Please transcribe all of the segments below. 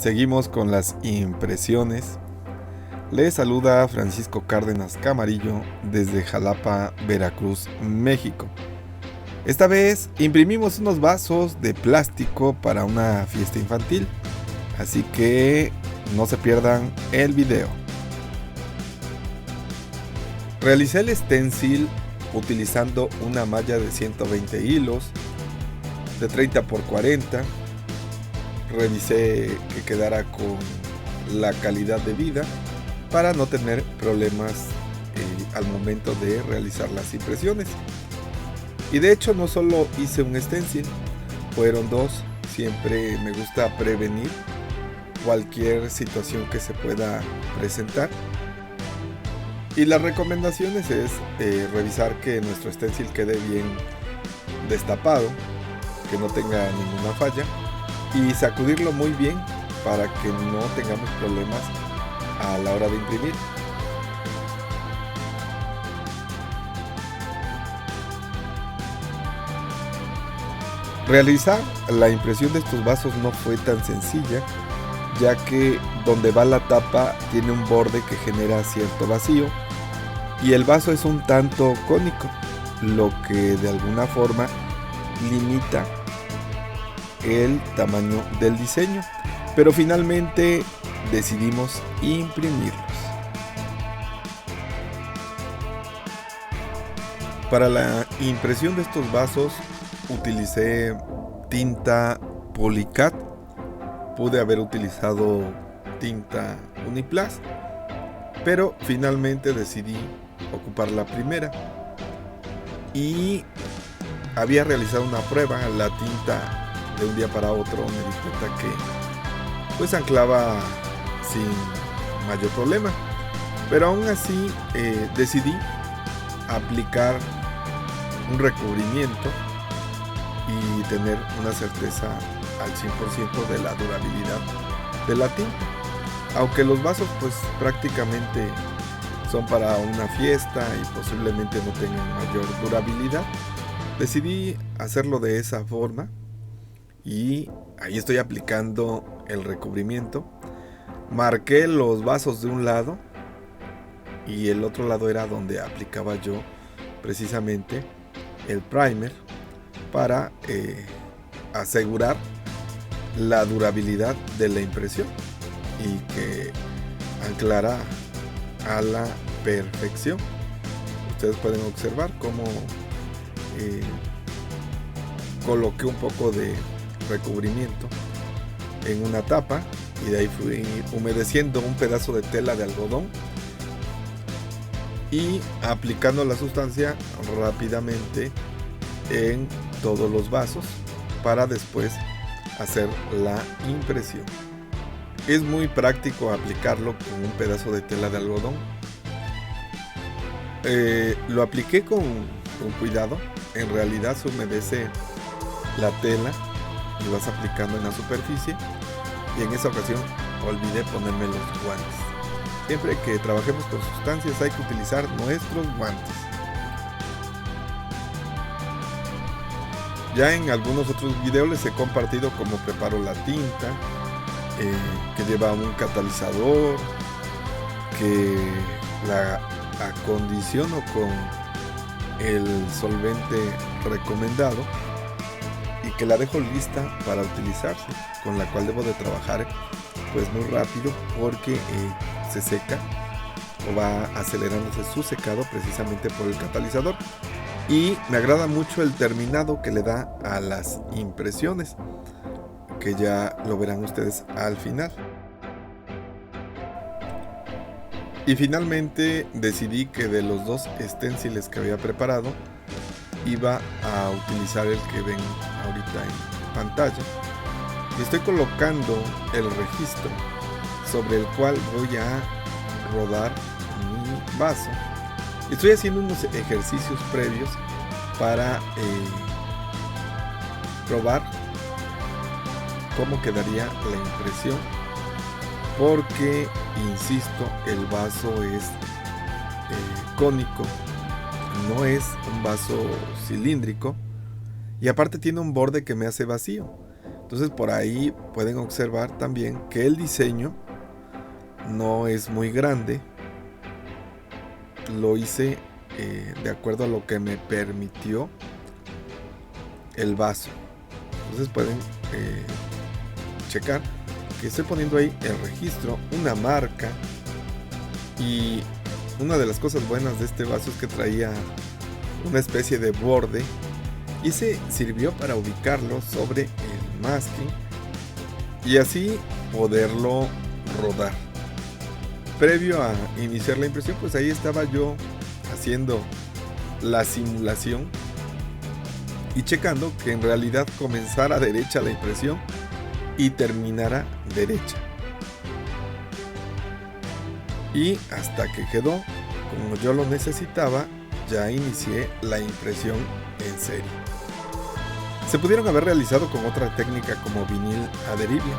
Seguimos con las impresiones. Les saluda Francisco Cárdenas Camarillo desde Jalapa, Veracruz, México. Esta vez imprimimos unos vasos de plástico para una fiesta infantil, así que no se pierdan el video. Realicé el stencil utilizando una malla de 120 hilos de 30 por 40. Revisé que quedara con la calidad de vida para no tener problemas al momento de realizar las impresiones. Y de hecho no solo hice un stencil, fueron dos. Siempre me gusta prevenir cualquier situación que se pueda presentar. Y las recomendaciones es revisar que nuestro stencil quede bien destapado, que no tenga ninguna falla, y sacudirlo muy bien para que no tengamos problemas a la hora de imprimir. Realizar la impresión de estos vasos no fue tan sencilla, ya que donde va la tapa tiene un borde que genera cierto vacío y el vaso es un tanto cónico, lo que de alguna forma limita el tamaño del diseño, pero finalmente decidimos imprimirlos. Para la impresión de estos vasos utilicé tinta Polycat. Pude haber utilizado tinta Uniplast, pero finalmente decidí ocupar la primera. Y había realizado una prueba, la tinta de un día para otro me di cuenta que pues anclaba sin mayor problema, pero aún así decidí aplicar un recubrimiento y tener una certeza al 100% de la durabilidad de la tinta. Aunque los vasos pues prácticamente son para una fiesta y posiblemente no tengan mayor durabilidad, decidí hacerlo de esa forma y ahí estoy aplicando el recubrimiento. Marqué los vasos de un lado y el otro lado era donde aplicaba yo precisamente el primer para asegurar la durabilidad de la impresión y que anclara a la perfección. Ustedes pueden observar cómo coloqué un poco de recubrimiento en una tapa y de ahí fui humedeciendo un pedazo de tela de algodón y aplicando la sustancia rápidamente en todos los vasos para después hacer la impresión. Es muy práctico aplicarlo con un pedazo de tela de algodón. Lo apliqué con cuidado. En realidad se humedece la tela y vas aplicando en la superficie, y en esa ocasión olvidé ponerme los guantes. Siempre que trabajemos con sustancias hay que utilizar nuestros guantes. Ya en algunos otros videos les he compartido cómo preparo la tinta, que lleva un catalizador, que la acondiciono con el solvente recomendado y que la dejo lista para utilizarse, con la cual debo de trabajar pues muy rápido porque se seca o va acelerándose su secado precisamente por el catalizador. Y me agrada mucho el terminado que le da a las impresiones, que ya lo verán ustedes al final. Y finalmente decidí que de los dos stenciles que había preparado iba a utilizar el que ven ahorita en pantalla, y estoy colocando el registro sobre el cual voy a rodar mi vaso. Estoy haciendo unos ejercicios previos para probar cómo quedaría la impresión, porque insisto, el vaso es cónico, no es un vaso cilíndrico, y aparte tiene un borde que me hace vacío. Entonces por ahí pueden observar también que el diseño no es muy grande. Lo hice de acuerdo a lo que me permitió el vaso. Entonces pueden checar que estoy poniendo ahí el registro, una marca. Y una de las cosas buenas de este vaso es que traía una especie de borde, y ese sirvió para ubicarlo sobre el masking y así poderlo rodar. Previo a iniciar la impresión, pues ahí estaba yo haciendo la simulación y checando que en realidad comenzara derecha la impresión y terminara derecha. Y hasta que quedó como yo lo necesitaba, ya inicié la impresión en serie. Se pudieron haber realizado con otra técnica como vinil adherible,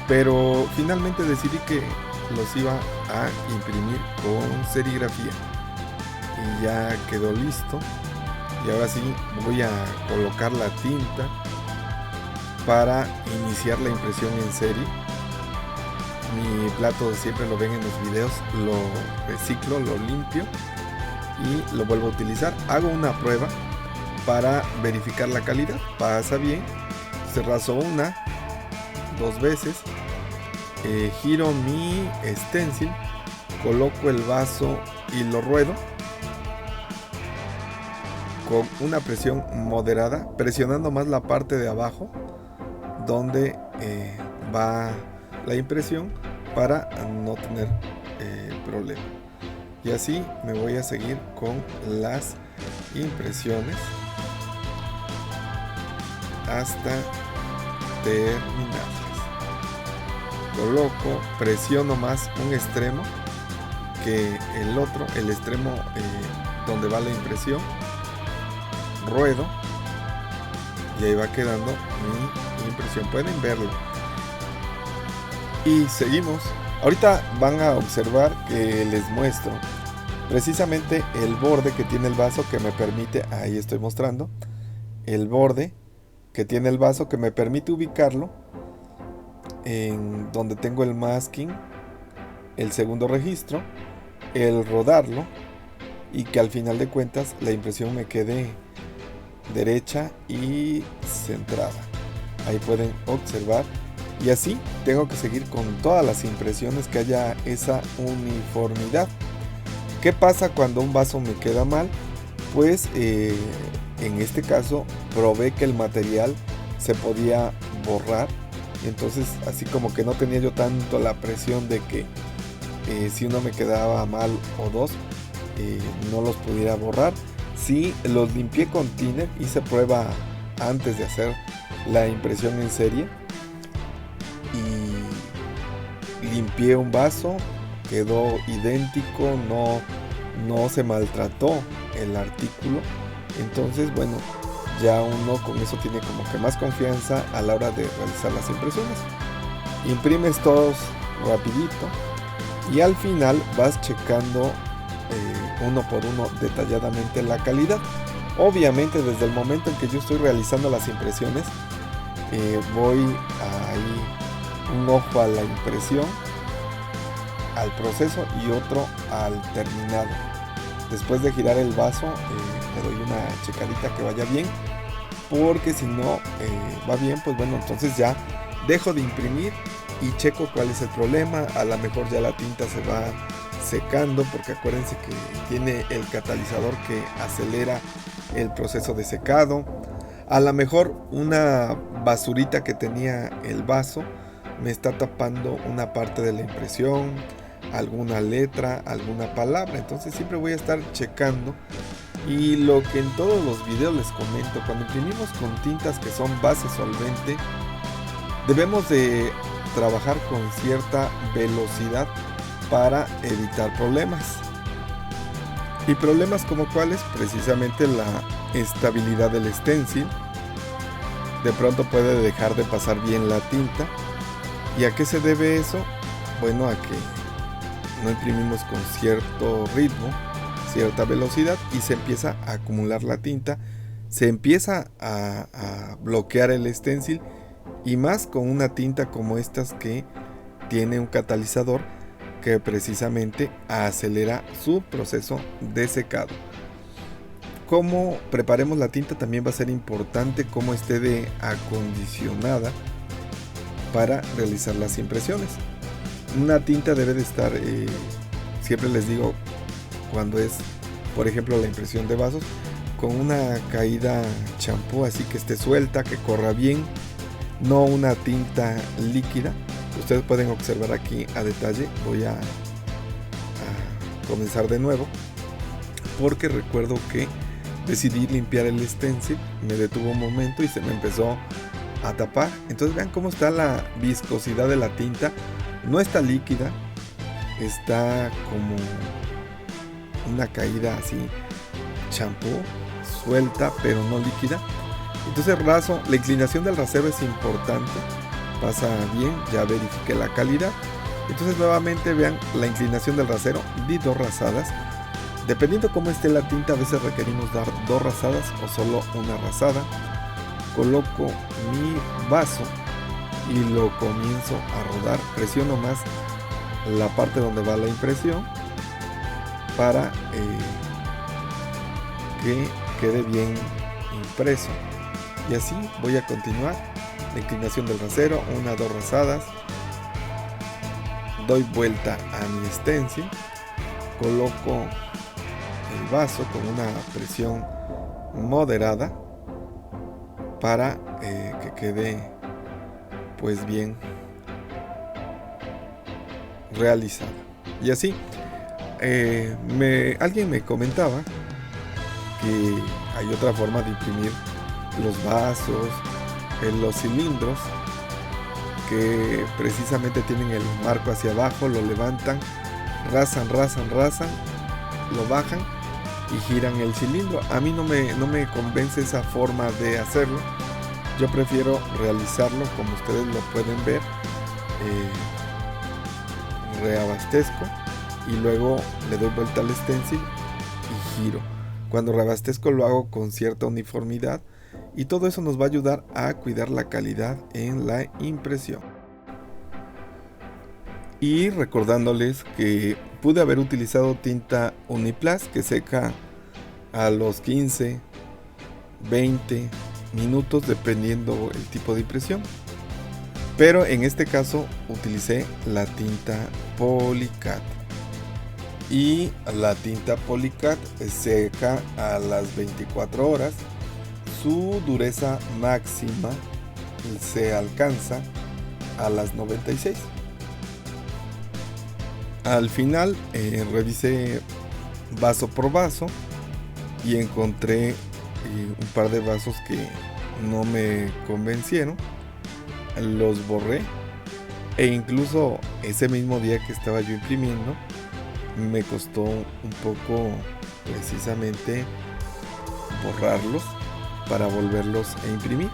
pero finalmente decidí que los iba a imprimir con serigrafía. Y ya quedó listo. Y ahora sí voy a colocar la tinta para iniciar la impresión en serie. Mi plato siempre lo ven en los videos, lo reciclo, lo limpio y lo vuelvo a utilizar. Hago una prueba para verificar la calidad. Pasa bien, se rasó una, 2 veces, giro mi stencil, coloco el vaso y lo ruedo con una presión moderada, presionando más la parte de abajo donde va la impresión para no tener problema. Y así me voy a seguir con las impresiones hasta terminarlas. Coloco, presiono más un extremo que el otro, el extremo donde va la impresión, ruedo y ahí va quedando mi impresión. Pueden verlo. Y seguimos. Ahorita van a observar que les muestro precisamente el borde que tiene el vaso, que me permite, ahí estoy mostrando el borde que tiene el vaso, que me permite ubicarlo en donde tengo el masking, el segundo registro, el rodarlo y que al final de cuentas la impresión me quede derecha y centrada. Ahí pueden observar. Y así tengo que seguir con todas las impresiones, que haya esa uniformidad. ¿Qué pasa cuando un vaso me queda mal? Pues en este caso probé que el material se podía borrar. Entonces así como que no tenía yo tanto la presión de que si uno me quedaba mal o dos, no los pudiera borrar. Sí, los limpié con thinner, hice prueba antes de hacer la impresión en serie. Y limpié un vaso, quedó idéntico, no se maltrató el artículo. Entonces, bueno, ya uno con eso tiene como que más confianza a la hora de realizar las impresiones. Imprimes todos rapidito y al final vas checando uno por uno detalladamente la calidad. Obviamente desde el momento en que yo estoy realizando las impresiones, voy ahí un ojo a la impresión, al proceso y otro al terminado. Después de girar el vaso, le doy una checadita que vaya bien, porque si no va bien, pues bueno, entonces ya dejo de imprimir y checo cuál es el problema. A lo mejor ya la tinta se va secando, porque acuérdense que tiene el catalizador que acelera el proceso de secado. A lo mejor una basurita que tenía el vaso me está tapando una parte de la impresión, alguna letra, alguna palabra. Entonces siempre voy a estar checando. Y lo que en todos los videos les comento, cuando imprimimos con tintas que son base solvente, debemos de trabajar con cierta velocidad para evitar problemas. Y problemas como cuáles, precisamente la estabilidad del stencil. De pronto puede dejar de pasar bien la tinta. ¿Y a qué se debe eso? Bueno, a que no imprimimos con cierto ritmo, cierta velocidad, y se empieza a acumular la tinta, se empieza a bloquear el stencil y más con una tinta como estas que tiene un catalizador que precisamente acelera su proceso de secado. Cómo preparemos la tinta también va a ser importante, cómo esté de acondicionada para realizar las impresiones. Una tinta debe de estar, siempre les digo, cuando es, por ejemplo, la impresión de vasos, con una caída champú, así que esté suelta, que corra bien, no una tinta líquida. Ustedes pueden observar aquí a detalle. Voy a comenzar de nuevo, porque recuerdo que decidí limpiar el stencil, me detuvo un momento y se me empezó a tapar. Entonces vean cómo está la viscosidad de la tinta. No está líquida, está como una caída así, champú, suelta pero no líquida. Entonces raso, la inclinación del rasero es importante, pasa bien, ya verifiqué la calidad. Entonces nuevamente vean la inclinación del rasero, di 2 rasadas. Dependiendo cómo esté la tinta, a veces requerimos dar 2 rasadas o solo una rasada. Coloco mi vaso y lo comienzo a rodar. Presiono más la parte donde va la impresión para que quede bien impreso. Y así voy a continuar. La inclinación del rasero, 1 o 2 rasadas. Doy vuelta a mi stencil. Coloco el vaso con una presión moderada para que quede pues bien realizado. Y así alguien me comentaba que hay otra forma de imprimir los vasos, los cilindros, que precisamente tienen el marco hacia abajo, lo levantan, rasan, lo bajan y giran el cilindro. A mí no me convence esa forma de hacerlo. Yo prefiero realizarlo como ustedes lo pueden ver. Reabastezco y luego le doy vuelta al stencil y giro. Cuando reabastezco lo hago con cierta uniformidad y todo eso nos va a ayudar a cuidar la calidad en la impresión. Y recordándoles que pude haber utilizado tinta Uniplast que seca a los 15, 20 minutos dependiendo el tipo de impresión, pero en este caso utilicé la tinta Polycat, y la tinta Polycat seca a las 24 horas. Su dureza máxima se alcanza a las 96. Al final revisé vaso por vaso y encontré un par de vasos que no me convencieron. Los borré, e incluso ese mismo día que estaba yo imprimiendo me costó un poco precisamente borrarlos para volverlos a imprimir.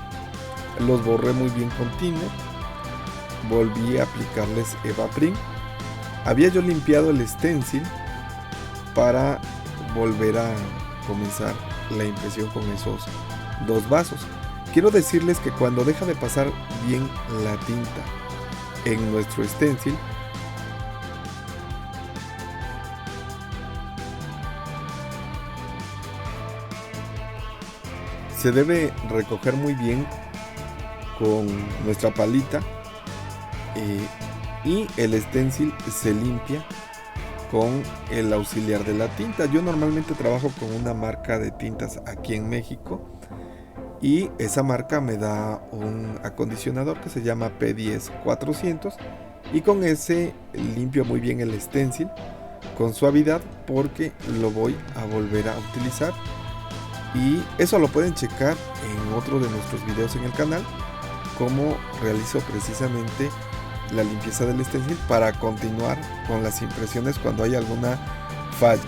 Los borré muy bien con thinner, volví a aplicarles Evaprim. Había yo limpiado el stencil para volver a comenzar la impresión con esos 2 vasos. Quiero decirles que cuando deja de pasar bien la tinta en nuestro stencil, se debe recoger muy bien con nuestra palita, y el stencil se limpia con el auxiliar de la tinta. Yo normalmente trabajo con una marca de tintas aquí en México, y esa marca me da un acondicionador que se llama P10 400, y con ese limpio muy bien el stencil con suavidad, porque lo voy a volver a utilizar. Y eso lo pueden checar en otro de nuestros videos en el canal, cómo realizo precisamente la limpieza del stencil para continuar con las impresiones cuando hay alguna falla.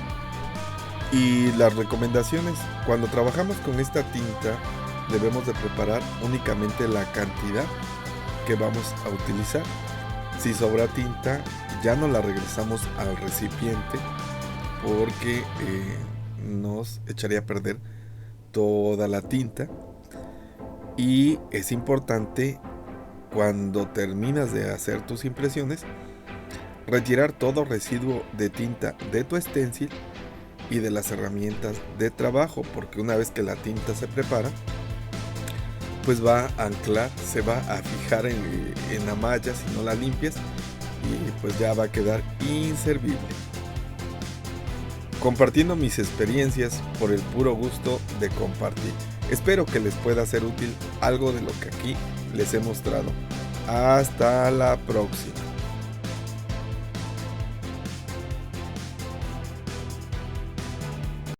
Y las recomendaciones: cuando trabajamos con esta tinta debemos de preparar únicamente la cantidad que vamos a utilizar. Si sobra tinta, ya no la regresamos al recipiente, porque nos echaría a perder toda la tinta. Y es importante cuando terminas de hacer tus impresiones, retirar todo residuo de tinta de tu stencil y de las herramientas de trabajo, porque una vez que la tinta se prepara, pues va a anclar, se va a fijar en la malla si no la limpias, y pues ya va a quedar inservible. Compartiendo mis experiencias por el puro gusto de compartir. Espero que les pueda ser útil algo de lo que aquí les he mostrado. Hasta la próxima.